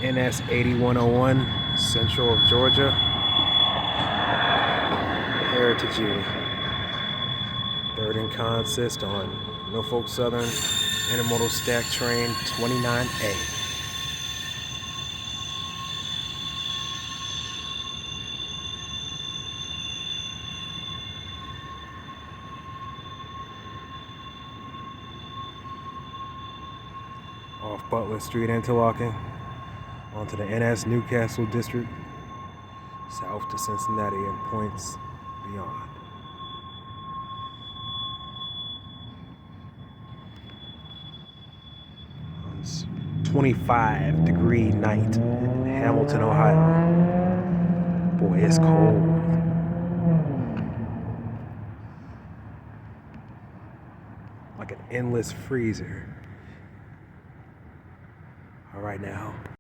NS 8101, Central of Georgia, Heritage Year. Third and consist on Norfolk Southern Intermodal Stack Train 29A. Off Butler Street, Interlochen, onto the NS Newcastle District, south to Cincinnati and points beyond. It's 25-degree night in Hamilton, Ohio. Boy, it's cold. Like an endless freezer. All right now.